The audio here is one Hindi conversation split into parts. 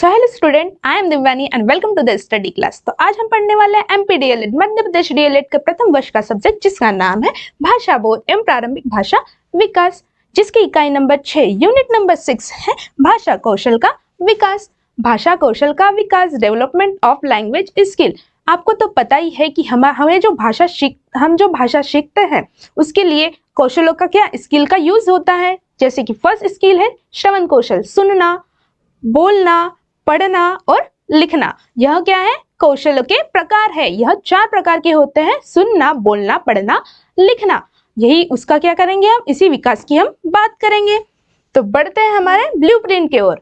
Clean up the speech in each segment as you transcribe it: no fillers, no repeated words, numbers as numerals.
So hello student, I am Divyani and welcome to the study class. तो आज हम पढ़ने वाले हैं एमपीडीएलएड मध्य प्रदेश डीएलएड के प्रथम वर्ष का सब्जेक्ट जिसका नाम है भाषा बोध एवं प्रारंभिक भाषा विकास, जिसकी इकाई नंबर 6 यूनिट नंबर 6 है भाषा कौशल का विकास। भाषा कौशल का विकास, डेवलपमेंट ऑफ लैंग्वेज स्किल। आपको तो पता ही है कि हमें जो भाषा सीखते हैं उसके लिए कौशलों का क्या स्किल का यूज होता है। जैसे कि फर्स्ट स्किल है श्रवण कौशल, सुनना, बोलना, पढ़ना और लिखना। यह क्या है? कौशलों के प्रकार है। यह 4 प्रकार के होते हैं, सुनना, बोलना, पढ़ना, लिखना। यही उसका क्या करेंगे हम, इसी विकास की हम बात करेंगे। तो बढ़ते हैं हमारे ब्लूप्रिंट की ओर।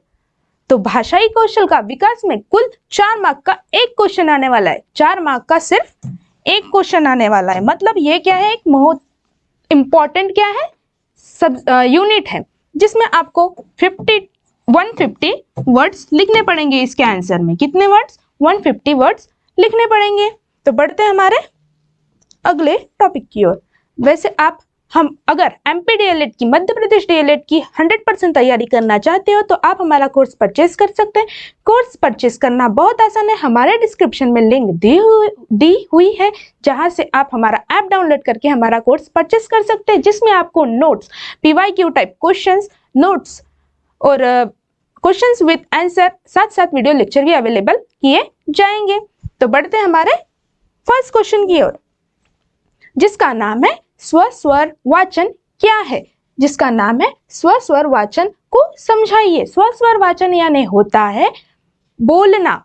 तो भाषाई कौशल का विकास में कुल 4 मार्क का एक क्वेश्चन आने वाला है। 4 मार्क का सिर्फ एक क्वेश्चन आने वाला है। मतलब ये क्या है, एक बहुत इंपॉर्टेंट क्या है सब यूनिट है, जिसमें आपको 150 वर्ड्स लिखने पड़ेंगे। इसके आंसर में कितने वर्ड्स? 150 वर्ड्स लिखने पड़ेंगे। तो बढ़ते हैं हमारे अगले टॉपिक की ओर। वैसे हम अगर एमपी डीएलएड की, मध्य प्रदेश डीएलएड की 100% तैयारी करना चाहते हो तो आप हमारा कोर्स परचेज कर सकते हैं। कोर्स परचेज करना बहुत आसान है। हमारे डिस्क्रिप्शन में लिंक दी हुई है, जहां से आप हमारा ऐप डाउनलोड करके हमारा कोर्स परचेज कर सकते हैं, जिसमें आपको notes, PYQ type questions, notes और क्वेश्चंस विद आंसर, साथ साथ वीडियो लेक्चर भी अवेलेबल किए जाएंगे। तो बढ़ते हैं हमारे फर्स्ट क्वेश्चन की ओर, जिसका नाम है स्वर वाचन क्या है। जिसका नाम है स्वर वाचन को समझाइए। स्वर वाचन यानी होता है बोलना,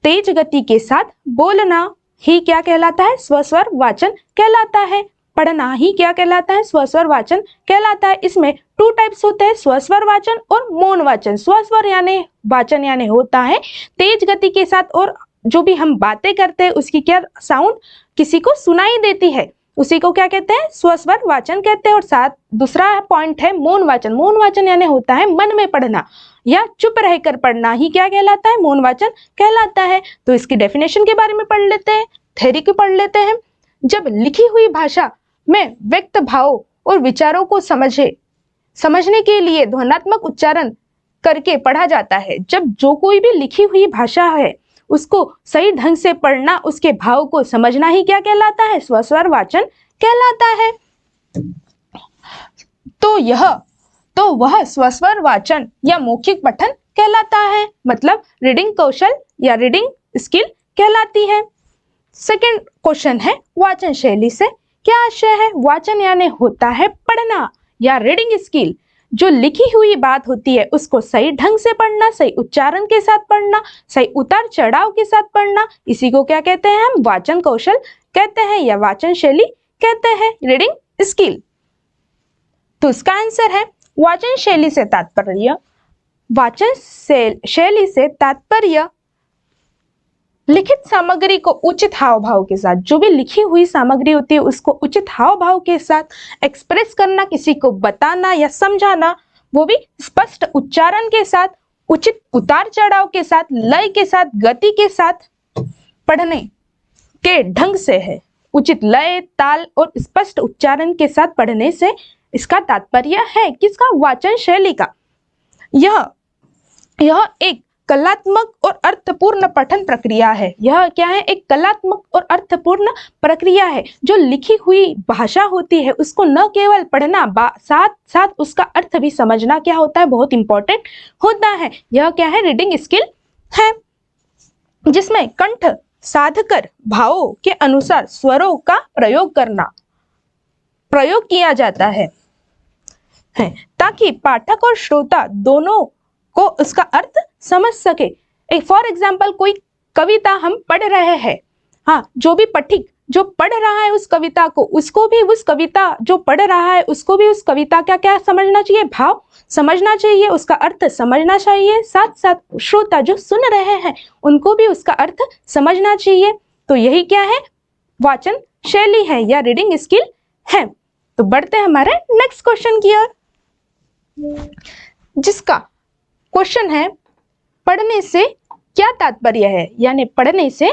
तेज गति के साथ बोलना ही क्या कहलाता है? स्वर वाचन कहलाता है। पढ़ना ही क्या कहलाता है? स्वर वाचन कहलाता है। इसमें 2 टाइप्स होते हैं, स्वर वाचन और मौन वाचन। स्वर यानी वाचन यानी होता है तेज गति के साथ, और जो भी हम बातें करते हैं उसकी क्या साउंड किसी को सुनाई देती है, उसी को क्या कहते हैं? स्वर वाचन कहते हैं। और साथ दूसरा पॉइंट है मौन वाचन। मौन वाचन यानी होता है मन में पढ़ना या चुप रहकर पढ़ना ही क्या कहलाता है? मौन वाचन कहलाता है। तो इसकी डेफिनेशन के बारे में पढ़ लेते हैं, थ्योरी को पढ़ लेते हैं। जब लिखी हुई भाषा में व्यक्त भावों और विचारों को समझने के लिए ध्वन्यात्मक उच्चारण करके पढ़ा जाता है। जब जो कोई भी लिखी हुई भाषा है उसको सही ढंग से पढ़ना, उसके भाव को समझना ही क्या कहलाता है? स्वर वाचन कहलाता है। तो वह स्वर वाचन या मौखिक पठन कहलाता है। मतलब रीडिंग कौशल या रीडिंग स्किल कहलाती है। सेकंड क्वेश्चन है वाचन शैली से क्या आशय है। वाचन यानी होता है पढ़ना या रीडिंग स्किल। जो लिखी हुई बात होती है उसको सही ढंग से पढ़ना, सही उच्चारण के साथ पढ़ना, सही उतार चढ़ाव के साथ पढ़ना, इसी को क्या कहते हैं? हम वाचन कौशल कहते हैं या वाचन शैली कहते हैं, रीडिंग स्किल। तो इसका आंसर है वाचन शैली से तात्पर्य। वाचन शैली से तात्पर्य लिखित सामग्री को उचित हाव भाव के साथ, जो भी लिखी हुई सामग्री होती है उसको उचित हाव भाव के साथ एक्सप्रेस करना, किसी को बताना या समझाना, वो भी स्पष्ट उच्चारण के साथ, उचित उतार चढ़ाव के साथ, लय के साथ, गति के साथ पढ़ने के ढंग से है। उचित लय, ताल और स्पष्ट उच्चारण के साथ पढ़ने से इसका तात्पर्य है किसका? वाचन शैली का। यह एक कलात्मक और अर्थपूर्ण पठन प्रक्रिया है। यह क्या है? एक कलात्मक और अर्थपूर्ण प्रक्रिया है। जो लिखी हुई भाषा होती है उसको न केवल पढ़ना, साथ साथ उसका अर्थ भी समझना क्या होता है? बहुत इंपॉर्टेंट होता है। यह क्या है? रीडिंग स्किल है, जिसमें कंठ साधकर भावों के अनुसार स्वरों का प्रयोग किया जाता है ताकि पाठक और श्रोता दोनों को उसका अर्थ समझ सके। फॉर एग्जाम्पल, कोई कविता हम पढ़ रहे हैं, हाँ, जो भी पठिक जो पढ़ रहा है उस कविता को, उसको भी उस कविता जो पढ़ रहा है उसको भी उस कविता का क्या समझना चाहिए? भाव समझना चाहिए, उसका अर्थ समझना चाहिए। साथ साथ श्रोता जो सुन रहे हैं उनको भी उसका अर्थ समझना चाहिए। तो यही क्या है? वाचन शैली है या रीडिंग स्किल है। तो बढ़ते हैं हमारे नेक्स्ट क्वेश्चन की ओर, जिसका क्वेश्चन है पढ़ने से क्या तात्पर्य है। यानी पढ़ने से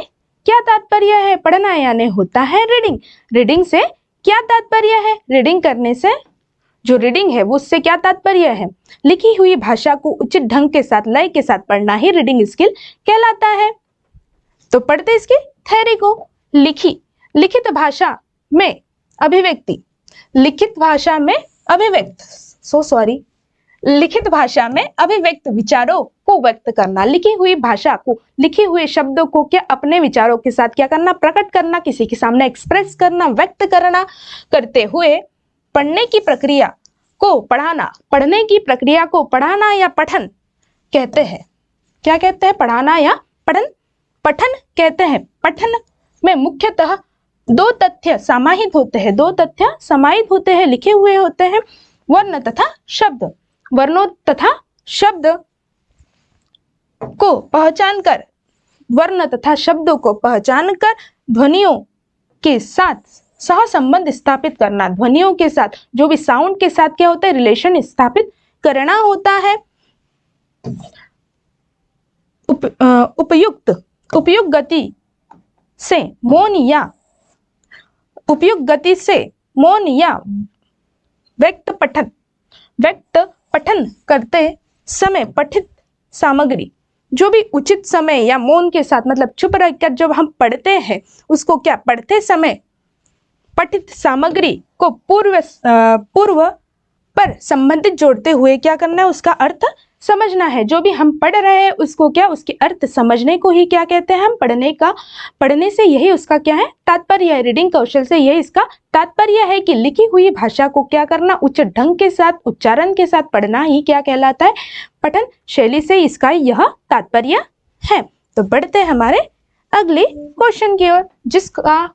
क्या तात्पर्य है? पढ़ना यानी होता है रीडिंग। रीडिंग से क्या तात्पर्य है? रीडिंग करने से जो रीडिंग है वो उससे क्या तात्पर्य है? लिखी हुई भाषा को उचित ढंग के साथ, लय के साथ पढ़ना ही रीडिंग स्किल कहलाता है। तो पढ़ते इसकी थ्योरी को। लिखित भाषा में अभिव्यक्ति, लिखित भाषा में अभिव्यक्त विचारों को व्यक्त करना। लिखी हुई भाषा को, लिखे हुए शब्दों को क्या अपने विचारों के साथ क्या करना? प्रकट करना, किसी के सामने एक्सप्रेस करना, व्यक्त करना। करते हुए पढ़ने की प्रक्रिया को पढ़ाना, पढ़ने की प्रक्रिया को पढ़ाना या पठन कहते हैं। क्या कहते हैं? पढ़ाना या पठन कहते हैं। पठन में मुख्यतः दो तथ्य समाहित होते हैं, लिखे हुए होते हैं, वर्ण तथा शब्द। वर्णों तथा शब्द को पहचान कर, वर्ण तथा शब्दों को पहचान कर ध्वनियों के साथ सह संबंध स्थापित करना। ध्वनियों के साथ, जो भी साउंड के साथ क्या होता है? रिलेशन स्थापित करना होता है। उपयुक्त गति से मौन या व्यक्त पठन करते समय पठित सामग्री, जो भी उचित समय या मौन के साथ, मतलब चुप रहकर जब हम पढ़ते हैं उसको क्या? पढ़ते समय पठित सामग्री को पूर्व पर संबंधित जोड़ते हुए क्या करना है? उसका अर्थ समझना है। जो भी हम पढ़ रहे हैं उसको क्या? उसके अर्थ समझने को ही क्या कहते हैं? हम पढ़ने से यही उसका क्या है? तात्पर्य है। रीडिंग कौशल से यही इसका तात्पर्य है कि लिखी हुई भाषा को क्या करना? उच्च ढंग के साथ, उच्चारण के साथ पढ़ना ही क्या कहलाता है? पठन शैली से इसका यह तात्पर्य है। तो बढ़ते हैं हमारे अगले क्वेश्चन की ओर, जिसका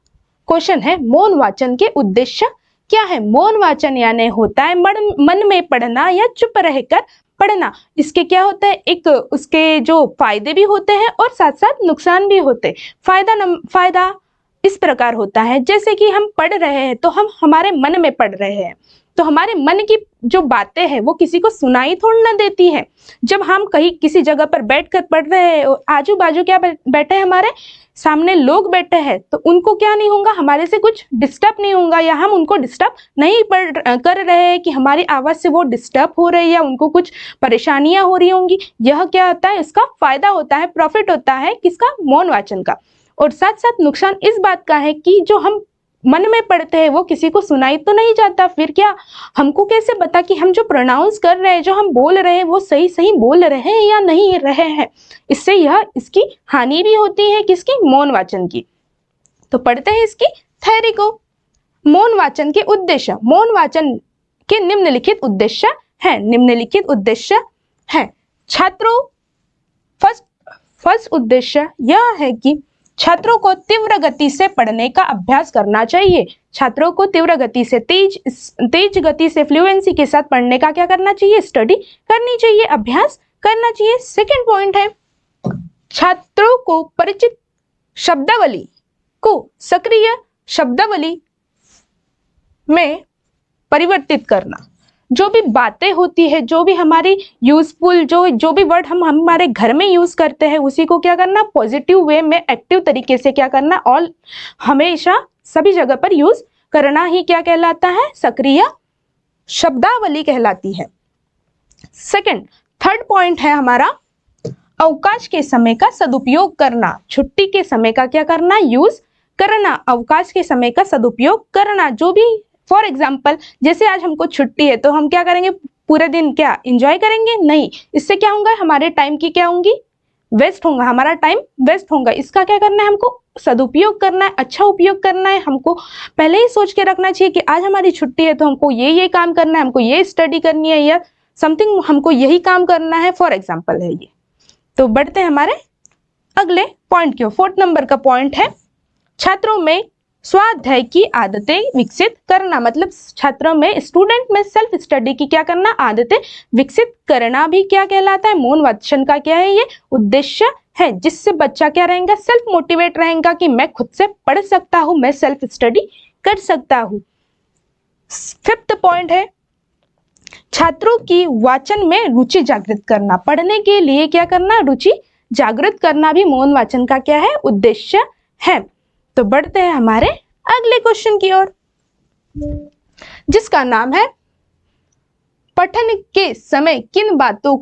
क्वेश्चन है मौन वाचन के उद्देश्य क्या है? मौन वाचन यानी होता है मन में पढ़ना या चुप रहकर पढ़ना। इसके क्या होता है? एक उसके जो फायदे भी होते हैं और साथ साथ नुकसान भी होते हैं। फायदा इस प्रकार होता है, जैसे कि हम पढ़ रहे हैं तो हम हमारे मन में पढ़ रहे हैं, तो हमारे मन की जो बातें हैं वो किसी को सुनाई थोड़ी ना देती है। जब हम कहीं किसी जगह पर बैठकर पढ़ रहे हैं, आजू बाजू क्या बैठे हैं? हमारे सामने लोग बैठे हैं, तो उनको क्या नहीं होगा? हमारे से कुछ डिस्टर्ब नहीं होगा, या हम उनको डिस्टर्ब नहीं कर रहे हैं कि हमारी आवाज से वो डिस्टर्ब हो रही है या उनको कुछ परेशानियां हो रही होंगी। यह क्या होता है? इसका फायदा होता है, प्रॉफिट होता है किसका? मौन वाचन का। और साथ साथ नुकसान इस बात का है कि जो हम मन में पढ़ते हैं वो किसी को सुनाई तो नहीं जाता, फिर क्या हमको कैसे पता कि हम जो प्रोनाउंस कर रहे हैं, जो हम बोल रहे हैं, वो सही बोल रहे हैं या नहीं रहे हैं? इससे इसकी हानि भी होती है, किसकी? मौन वाचन की। तो पढ़ते हैं इसकी थ्योरी को। मौन वाचन के उद्देश्य। मौन वाचन के निम्नलिखित उद्देश्य है। छात्रों, फर्स्ट उद्देश्य यह है कि छात्रों को तीव्र गति से पढ़ने का अभ्यास करना चाहिए। छात्रों को तीव्र गति से, तेज गति से, फ्लुएंसी के साथ पढ़ने का क्या करना चाहिए? स्टडी करनी चाहिए, अभ्यास करना चाहिए। सेकंड पॉइंट है छात्रों को परिचित शब्दावली को सक्रिय शब्दावली में परिवर्तित करना। जो भी बातें होती है, जो भी हमारी यूजफुल, जो भी वर्ड हम हमारे घर में यूज करते हैं, उसी को क्या करना? पॉजिटिव वे में, एक्टिव तरीके से क्या करना? ऑल हमेशा सभी जगह पर यूज करना ही क्या कहलाता है? सक्रिय शब्दावली कहलाती है। थर्ड पॉइंट है हमारा अवकाश के समय का सदुपयोग करना। छुट्टी के समय का क्या करना? यूज करना। अवकाश के समय का सदुपयोग करना। जो भी फॉर एग्जाम्पल, जैसे आज हमको छुट्टी है तो हम क्या करेंगे? पूरे दिन क्या एंजॉय करेंगे? नहीं। इससे क्या होगा? हमारे टाइम की क्या होंगी? वेस्ट होगा, हमारा टाइम वेस्ट होगा। इसका क्या करना है? हमको सदुपयोग करना है, अच्छा उपयोग करना है। हमको पहले ही सोच के रखना चाहिए कि आज हमारी छुट्टी है तो हमको ये काम करना है, हमको ये स्टडी करनी है, या समथिंग हमको यही काम करना है। फॉर एग्जाम्पल है ये। तो बढ़ते हैं हमारे अगले पॉइंट की ओर। 4 नंबर का पॉइंट है छात्रों में स्वाध्याय की आदतें विकसित करना। मतलब छात्रों में, स्टूडेंट में सेल्फ स्टडी की क्या करना? आदतें विकसित करना भी क्या कहलाता है? मौन वाचन का क्या है? ये उद्देश्य है, जिससे बच्चा क्या रहेगा? सेल्फ मोटिवेट रहेगा कि मैं खुद से पढ़ सकता हूं, मैं सेल्फ स्टडी कर सकता हूं। 5th पॉइंट है छात्रों की वाचन में रुचि जागृत करना। पढ़ने के लिए क्या करना? रुचि जागृत करना भी मौन वाचन का क्या है? उद्देश्य है। तो बढ़ते हैं हमारे अगले क्वेश्चन की ओर, जिसका नाम है पठन के समय किन बातों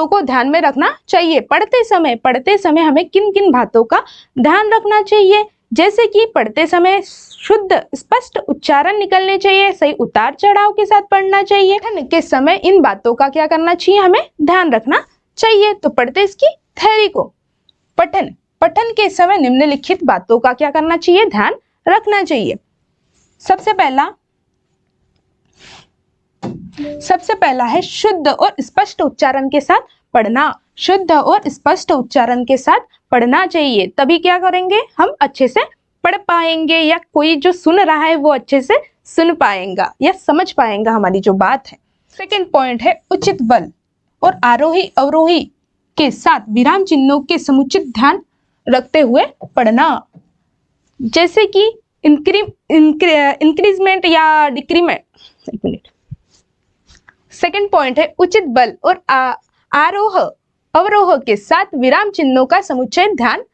को ध्यान में रखना चाहिए? पढ़ते समय हमें किन किन बातों का ध्यान रखना चाहिए? जैसे कि पढ़ते समय शुद्ध स्पष्ट उच्चारण निकलने चाहिए, सही उतार चढ़ाव के साथ पढ़ना चाहिए। पठन के समय इन बातों का क्या करना चाहिए? हमें ध्यान रखना चाहिए। तो पढ़ते इसकी थ्योरी को। पठन के समय निम्नलिखित बातों का क्या करना चाहिए? ध्यान रखना चाहिए। सबसे पहला है शुद्ध और स्पष्ट उच्चारण के साथ पढ़ना। शुद्ध और स्पष्ट उच्चारण के साथ पढ़ना चाहिए, तभी क्या करेंगे? हम अच्छे से पढ़ पाएंगे, या कोई जो सुन रहा है वो अच्छे से सुन पाएगा या समझ पाएगा हमारी जो बात है। सेकंड पॉइंट है उचित बल और आरोही अवरोही के साथ विराम चिन्हों के समुचित ध्यान रखते हुए पढ़ना। जैसे कि इंक्रीजमेंट या डिक्रीमेंट। एक मिनट। सेकंड पॉइंट है उचित बल और आरोह अवरोह के साथ विराम चिन्हों का समुच्चय ध्यान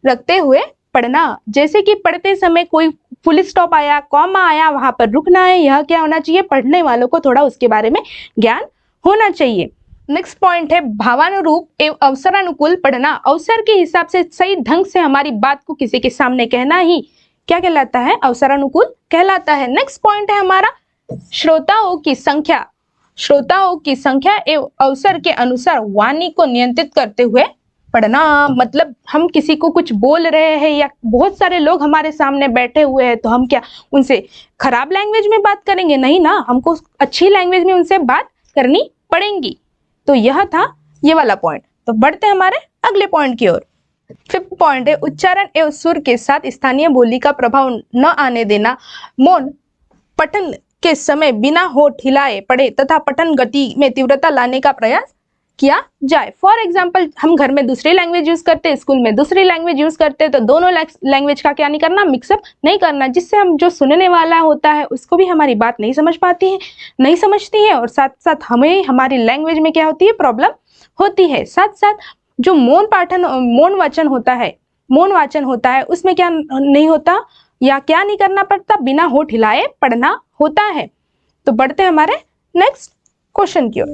रखते हुए पढ़ना। जैसे कि पढ़ते समय कोई फुल स्टॉप आया, कॉमा आया, वहां पर रुकना है। यह क्या होना चाहिए? पढ़ने वालों को थोड़ा उसके बारे में ज्ञान होना चाहिए। नेक्स्ट पॉइंट है भावानुरूप एवं अवसरानुकूल पढ़ना। अवसर के हिसाब से सही ढंग से हमारी बात को किसी के सामने कहना ही क्या कहलाता है? अवसरानुकूल कहलाता है। नेक्स्ट पॉइंट है हमारा श्रोताओं की संख्या एवं अवसर के अनुसार वाणी को नियंत्रित करते हुए पढ़ना। मतलब हम किसी को कुछ बोल रहे हैं या बहुत सारे लोग हमारे सामने बैठे हुए हैं, तो हम क्या उनसे खराब लैंग्वेज में बात करेंगे? नहीं ना, हमको अच्छी लैंग्वेज में उनसे बात करनी पड़ेगी। तो यह था ये वाला पॉइंट। तो बढ़ते हमारे अगले पॉइंट की ओर। फिफ्थ पॉइंट है उच्चारण एवं सुर के साथ स्थानीय बोली का प्रभाव न आने देना। मौन पठन के समय बिना होठ हिलाए पढ़े तथा पठन गति में तीव्रता लाने का प्रयास किया जाए। फॉर एग्जाम्पल, हम घर में दूसरी लैंग्वेज यूज करते हैं, स्कूल में दूसरी लैंग्वेज यूज करते हैं, तो दोनों लैंग्वेज का क्या नहीं करना? मिक्सअप नहीं करना, जिससे हम जो सुनने वाला होता है उसको भी हमारी बात नहीं समझती है और साथ साथ हमें हमारी लैंग्वेज में क्या होती है? प्रॉब्लम होती है। साथ साथ जो मौन वाचन होता है उसमें क्या नहीं होता या क्या नहीं करना पड़ता? बिना होठ हिलाए पढ़ना होता है। तो बढ़ते हमारे नेक्स्ट क्वेश्चन की ओर,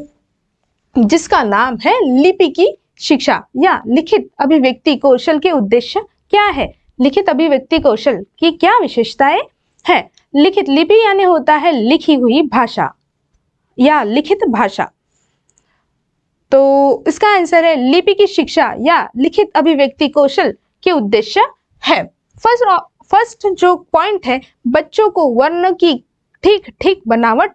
जिसका नाम है लिपि की शिक्षा या लिखित अभिव्यक्ति कौशल के उद्देश्य क्या है? लिखित अभिव्यक्ति कौशल की क्या विशेषताएं हैं? लिखित लिपि यानी होता है लिखी हुई भाषा या लिखित भाषा। तो इसका आंसर है लिपि की शिक्षा या लिखित अभिव्यक्ति कौशल के उद्देश्य है। फर्स्ट जो पॉइंट है, बच्चों को वर्ण की ठीक बनावट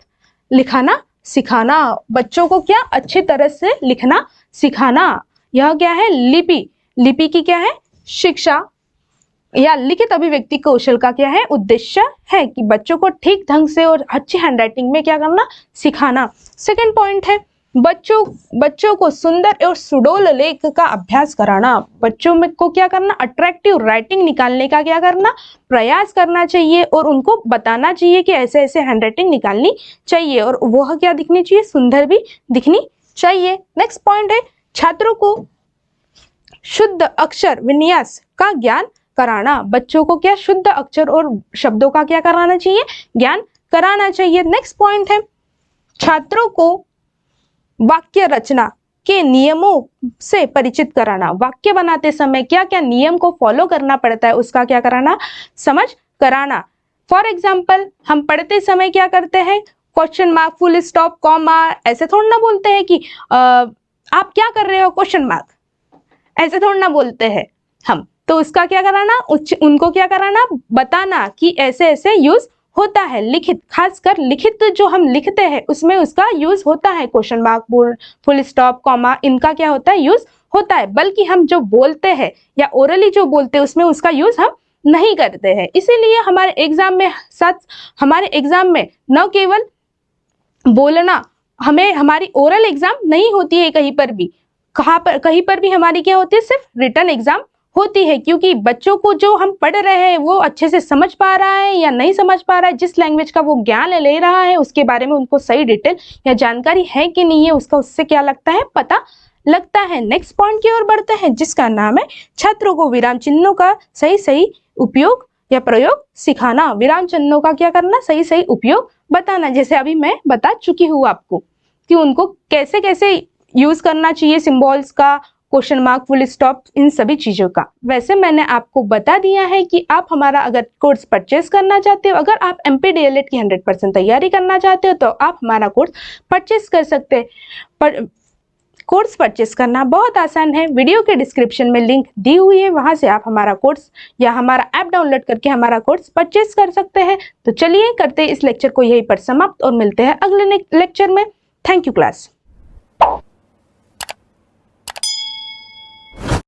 लिखाना सिखाना। बच्चों को क्या? अच्छी तरह से लिखना सिखाना। यह क्या है? लिपि की क्या है? शिक्षा या लिखित अभिव्यक्ति कौशल का क्या है? उद्देश्य है कि बच्चों को ठीक ढंग से और अच्छी हैंडराइटिंग में क्या करना? सिखाना। सेकंड पॉइंट है बच्चों को सुंदर और सुडोल लेख का अभ्यास कराना। बच्चों में को क्या करना? अट्रैक्टिव राइटिंग निकालने का क्या करना? प्रयास करना चाहिए और उनको बताना चाहिए कि ऐसे ऐसे हैंडराइटिंग निकालनी चाहिए और वह क्या दिखनी चाहिए? सुंदर भी दिखनी चाहिए। नेक्स्ट पॉइंट है छात्रों को शुद्ध अक्षर विन्यास का ज्ञान कराना। बच्चों को क्या? शुद्ध अक्षर और शब्दों का क्या कराना चाहिए? ज्ञान कराना चाहिए। नेक्स्ट पॉइंट है छात्रों को वाक्य रचना के नियमों से परिचित कराना। वाक्य बनाते समय क्या क्या नियम को फॉलो करना पड़ता है उसका क्या कराना? समझ कराना। फॉर एग्जाम्पल, हम पढ़ते समय क्या करते हैं? Question mark, full stop, comma, ऐसे थोड़ा ना बोलते हैं कि आप क्या कर रहे हो? क्वेश्चन मार्क, ऐसे थोड़ा ना बोलते हैं हम। तो उसका क्या कराना? उनको क्या कराना? बताना कि ऐसे ऐसे यूज होता है। लिखित, खासकर लिखित जो हम लिखते हैं उसमें उसका यूज होता है। Question mark, full stop, comma, इनका क्या होता है? यूज होता है। बल्कि हम जो बोलते हैं या ओरली जो बोलते हैं उसमें उसका यूज हम नहीं करते हैं। इसीलिए हमारे एग्जाम में न केवल बोलना, हमारी ओरल एग्जाम नहीं होती है कहीं पर भी हमारी क्या होती है? सिर्फ रिटन एग्जाम होती है। क्योंकि बच्चों को जो हम पढ़ रहे हैं वो अच्छे से समझ पा रहा है या नहीं समझ पा रहा है, जिस लैंग्वेज का वो ज्ञान ले रहा है उसके बारे में उनको सही डिटेल या जानकारी है कि नहीं है, उसका उससे क्या लगता है? पता लगता है। नेक्स्ट पॉइंट की ओर बढ़ते हैं, जिसका नाम है छात्रों को विराम चिन्हों का सही उपयोग या प्रयोग सिखाना, विराम चिन्हों का क्या करना, सही सही उपयोग बताना। जैसे अभी मैं बता चुकी हूँ आपको कि उनको कैसे कैसे यूज करना चाहिए, सिंबल्स का, क्वेश्चन मार्क, फुल स्टॉप, इन सभी चीजों का। वैसे मैंने आपको बता दिया है कि आप हमारा अगर कोर्स परचेज करना चाहते हो, अगर आप MPDLED की 100% तैयारी करना चाहते हो तो आप हमारा कोर्स परचेज कर सकते हैं। कोर्स परचेस करना बहुत आसान है। वीडियो के डिस्क्रिप्शन में लिंक दी हुई है, वहां से आप हमारा कोर्स या हमारा ऐप डाउनलोड करके हमारा कोर्स परचेस कर सकते हैं। तो चलिए करते हैं इस लेक्चर को यहीं पर समाप्त और मिलते हैं अगले लेक्चर में। Thank you class.